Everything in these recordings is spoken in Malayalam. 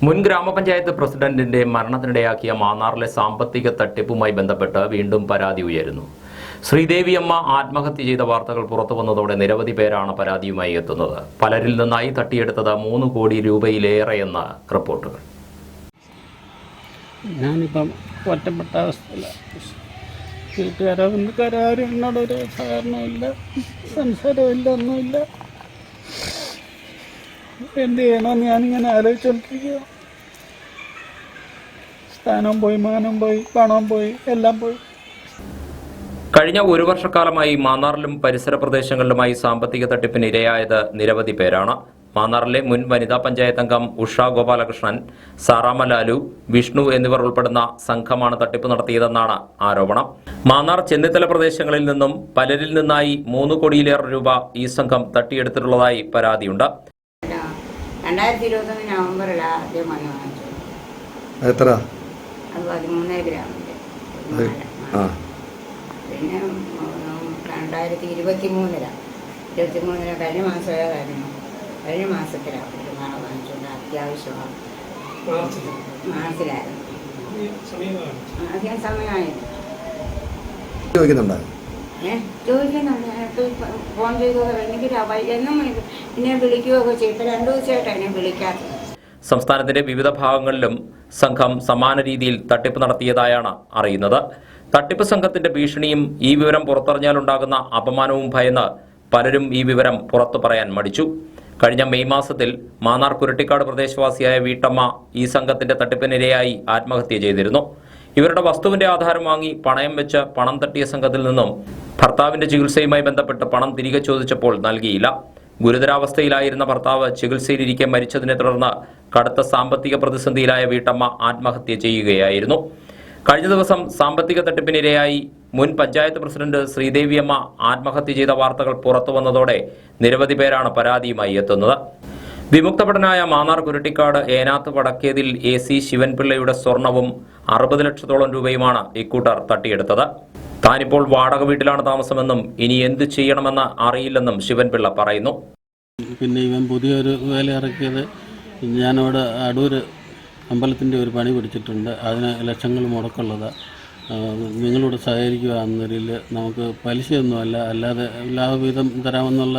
മുൻ ഗ്രാമപഞ്ചായത്ത് പ്രസിഡന്റിന്റെ മരണത്തിനിടയാക്കിയ മാന്നാറിലെ സാമ്പത്തിക തട്ടിപ്പുമായി ബന്ധപ്പെട്ട് വീണ്ടും പരാതി ഉയരുന്നു. ശ്രീദേവിയമ്മ ആത്മഹത്യ ചെയ്ത വാർത്തകൾ പുറത്തുവന്നതോടെ നിരവധി പേരാണ് പരാതിയുമായി എത്തുന്നത്. പലരിൽ നിന്നായി തട്ടിയെടുത്തത് 3 കോടി രൂപയിലേറെയെന്ന് റിപ്പോർട്ടുകൾ. ഞാനിപ്പം ഒറ്റപ്പെട്ട അവസ്ഥയിലാണ്. വീട്ടുകാരും എന്നോടൊരു സഹകരണമില്ല, സംസാരമില്ല, ഒന്നുമില്ല. എന്ത് ചെയ്യണമെന്ന് ഞാനിങ്ങനെ ആലോചിച്ചുകൊണ്ടിരിക്കുക. സ്ഥാനം പോയി, മാനം പോയി, പണം പോയി, എല്ലാം പോയി. കഴിഞ്ഞ 1 വർഷക്കാലമായി മാന്നാറിലും പരിസര പ്രദേശങ്ങളിലുമായി സാമ്പത്തിക തട്ടിപ്പിന് ഇരയായത് നിരവധി പേരാണ്. മാന്നാറിലെ മുൻ വനിതാ പഞ്ചായത്ത് അംഗം ഉഷ ഗോപാലകൃഷ്ണൻ, സാറാമ ലാലു, വിഷ്ണു എന്നിവർ ഉൾപ്പെടുന്ന സംഘമാണ് തട്ടിപ്പ് നടത്തിയതെന്നാണ് ആരോപണം. മാന്നാർ ചെന്നിത്തല പ്രദേശങ്ങളിൽ നിന്നും പലരിൽ നിന്നായി 3 കോടിയിലേറെ രൂപ ഈ സംഘം തട്ടിയെടുത്തിട്ടുള്ളതായി പരാതിയുണ്ട്. 2021 നവംബറിൽ ആദ്യമായി വാങ്ങിച്ചത്. എത്ര? അത് 13 ഗ്രാമിൻ്റെ. പിന്നെ 2023 കഴിഞ്ഞ മാസമായിരുന്നു. കഴിഞ്ഞ മാസത്തിലാണ് ഒരു മാള വാങ്ങിച്ചുകൊണ്ട് അത്യാവശ്യമാണ്. മാർച്ചിലായിരുന്നു. അധികം സമയമായിരുന്നു. ചോദിക്കുന്നുണ്ട്. ഫോൺ ചെയ്തത് എനിക്ക് എന്നും എന്നെ വിളിക്കുകയൊക്കെ ചെയ്യും. ഇപ്പം 2 ദിവസമായിട്ടാണ് എന്നെ വിളിക്കാത്തത്. സംസ്ഥാനത്തിന്റെ വിവിധ ഭാഗങ്ങളിലും സംഘം സമാന രീതിയിൽ തട്ടിപ്പ് നടത്തിയതായാണ് അറിയുന്നത്. തട്ടിപ്പ് സംഘത്തിന്റെ ഭീഷണിയും ഈ വിവരം പുറത്തറിഞ്ഞാലുണ്ടാകുന്ന അപമാനവും ഭയന്ന് പലരും ഈ വിവരം പുറത്തു പറയാൻ മടിച്ചു. കഴിഞ്ഞ മെയ് മാസത്തിൽ മാന്നാർ കുരട്ടിക്കാട് പ്രദേശവാസിയായ വീട്ടമ്മ ഈ സംഘത്തിന്റെ തട്ടിപ്പിനിരയായി ആത്മഹത്യ ചെയ്തിരുന്നു. ഇവരുടെ വസ്തുവിന്റെ ആധാരം വാങ്ങി പണയം വെച്ച് പണം തട്ടിയ സംഘത്തിൽ നിന്നും ഭർത്താവിന്റെ ചികിത്സയുമായി ബന്ധപ്പെട്ട് പണം തിരികെ ചോദിച്ചപ്പോൾ നൽകിയില്ല. ഗുരുതരാവസ്ഥയിലായിരുന്ന ഭർത്താവ് ചികിത്സയിലിരിക്കെ മരിച്ചതിനെ തുടർന്ന് കടുത്ത സാമ്പത്തിക പ്രതിസന്ധിയിലായ വീട്ടമ്മ ആത്മഹത്യ ചെയ്യുകയായിരുന്നു. കഴിഞ്ഞ ദിവസം സാമ്പത്തിക തട്ടിപ്പിനിരയായി മുൻ പഞ്ചായത്ത് പ്രസിഡന്റ് ശ്രീദേവിയമ്മ ആത്മഹത്യ ചെയ്ത വാർത്തകൾ പുറത്തുവന്നതോടെ നിരവധി പേരാണ് പരാതിയുമായി എത്തുന്നത്. വിമുക്തഭടനായ മാന്നാർ കുരട്ടിക്കാട് ഏനാത്ത് വടക്കേതിൽ AC ശിവൻപിള്ളയുടെ സ്വർണവും 60 ലക്ഷത്തോളം രൂപയുമാണ് ഇക്കൂട്ടർ തട്ടിയെടുത്തത്. താനിപ്പോൾ വാടക വീട്ടിലാണ് താമസമെന്നും ഇനി എന്ത് ചെയ്യണമെന്ന് അറിയില്ലെന്നും ശിവൻപിള്ള പറയുന്നു. പിന്നെ ഇവൻ പുതിയൊരു വേല ഇറക്കിയത്, ഞാനവിടെ അടൂര് അമ്പലത്തിൻ്റെ ഒരു പണി പിടിച്ചിട്ടുണ്ട്. അതിന് ലക്ഷങ്ങൾ മുടക്കുള്ളത്. നിങ്ങളോട് സഹകരിക്കുക എന്നതിൽ നമുക്ക് പലിശയൊന്നുമല്ല, അല്ലാതെ ലാഭവിധം തരാമെന്നുള്ള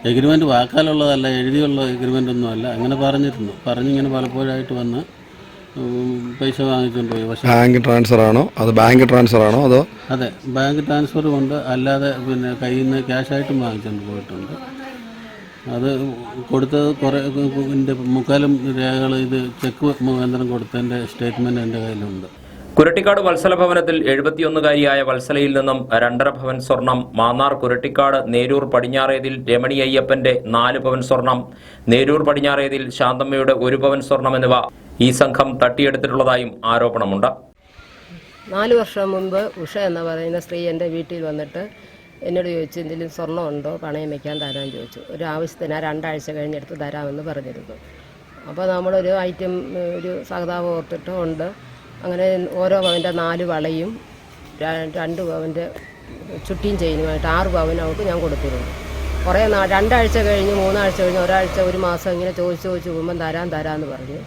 എഗ്രിമെൻറ്റ് വാക്കാലുള്ളതല്ല, എഴുതിയുള്ള എഗ്രിമെൻ്റൊന്നുമല്ല. അങ്ങനെ പറഞ്ഞിങ്ങനെ പലപ്പോഴായിട്ട് വന്ന് പൈസ വാങ്ങിച്ചുകൊണ്ട് പോയി. പക്ഷേ ബാങ്ക് ട്രാൻസ്ഫർ ആണോ അതോ? അതെ, ബാങ്ക് ട്രാൻസ്ഫർ കൊണ്ട് അല്ലാതെ പിന്നെ കയ്യിൽ നിന്ന് ക്യാഷായിട്ടും വാങ്ങിച്ചുകൊണ്ട് പോയിട്ടുണ്ട്. അത് കൊടുത്തത് കുറേ മുക്കാലും രേഖകൾ ഇത് ചെക്ക് മുഖാന്തരം കൊടുത്തതിൻ്റെ സ്റ്റേറ്റ്മെൻറ്റ് എൻ്റെ കയ്യിലുണ്ട്. കുരട്ടിക്കാട് വത്സല ഭവനത്തിൽ 71-കാരിയായ വത്സലയിൽ നിന്നും 2.5 പവൻ സ്വർണം, മാന്നാർ കുരട്ടിക്കാട് നേരൂർ പടിഞ്ഞാറേതിൽ രമണി അയ്യപ്പന്റെ 4 പവൻ സ്വർണം, നേരൂർ പടിഞ്ഞാറേതിൽ ശാന്തമ്മയുടെ 1 പവൻ സ്വർണം എന്നിവ ഈ സംഘം തട്ടിയെടുത്തിട്ടുള്ളതായും ആരോപണമുണ്ട്. 4 വർഷം മുമ്പ് ഉഷ എന്ന് പറയുന്ന സ്ത്രീ എൻ്റെ വീട്ടിൽ വന്നിട്ട് എന്നോട് ചോദിച്ചു, എന്തെങ്കിലും സ്വർണ്ണം ഉണ്ടോ, പണയം വയ്ക്കാൻ തരാമെന്ന് ചോദിച്ചു. ഒരു ആവശ്യത്തിന് 2 ആഴ്ച കഴിഞ്ഞെടുത്ത് തരാമെന്ന് പറഞ്ഞിരുന്നു. അപ്പോൾ നമ്മളൊരു ഐറ്റം ഒരു സഹതാപം ഓർത്തിട്ട് ഉണ്ട്. അങ്ങനെ ഓരോ പവൻ്റെ 4 വളയും 2 പവൻ്റെ ചുട്ടിയും ചെയിനുമായിട്ട് 6 പവൻ അവർക്ക് ഞാൻ കൊടുത്തിരുന്നു. കുറേ 2 ആഴ്ച കഴിഞ്ഞ് 3 ആഴ്ച കഴിഞ്ഞ് ഒരാഴ്ച 1 മാസം ഇങ്ങനെ ചോദിച്ച് പോകുമ്പം തരാമെന്ന് പറഞ്ഞ്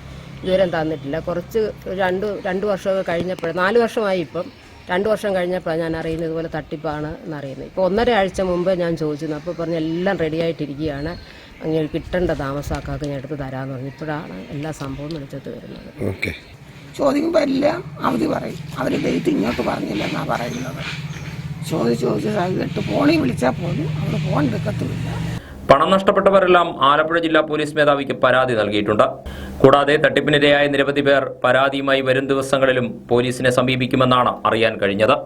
ഇതുവരെ തന്നിട്ടില്ല. കുറച്ച് 2 വർഷമൊക്കെ കഴിഞ്ഞപ്പോൾ 4 വർഷമായി. ഇപ്പം 2 വർഷം കഴിഞ്ഞപ്പോഴാണ് ഞാൻ അറിയുന്നത് ഇതുപോലെ തട്ടിപ്പാണ് എന്നറിയുന്നത്. ഇപ്പോൾ 1.5 ആഴ്ച മുമ്പ് ഞാൻ ചോദിച്ചിരുന്നു. അപ്പോൾ പറഞ്ഞ് എല്ലാം റെഡിയായിട്ടിരിക്കുകയാണ്, അങ്ങനെ കിട്ടേണ്ട താമസാക്കാക്ക് ഞാൻ എടുത്ത് തരാമെന്ന് പറഞ്ഞു. ഇപ്പോഴാണ് എല്ലാ സംഭവം വിളിച്ചത് വരുന്നത്. ചോദിക്കുമ്പോൾ എല്ലാം അവധി പറയും. അവർ ഡേറ്റ് ഇങ്ങോട്ട് പറഞ്ഞില്ലെന്നാണ് പറയുന്നത്. ചോദിച്ച് കേട്ട് ഫോണിൽ വിളിച്ചാൽ പോലും അവർ ഫോൺ എടുക്കത്തുമില്ല. പണം നഷ്ടപ്പെട്ടവരെല്ലാം ആലപ്പുഴ ജില്ലാ പോലീസ് മേധാവിക്ക് പരാതി നൽകിയിട്ടുണ്ട്. കൂടാതെ തട്ടിപ്പിനിരയായ നിരവധി പേർ പരാതിയുമായി വരും ദിവസങ്ങളിലും പോലീസിനെ സമീപിക്കുമെന്നാണ് അറിയാൻ കഴിഞ്ഞത്.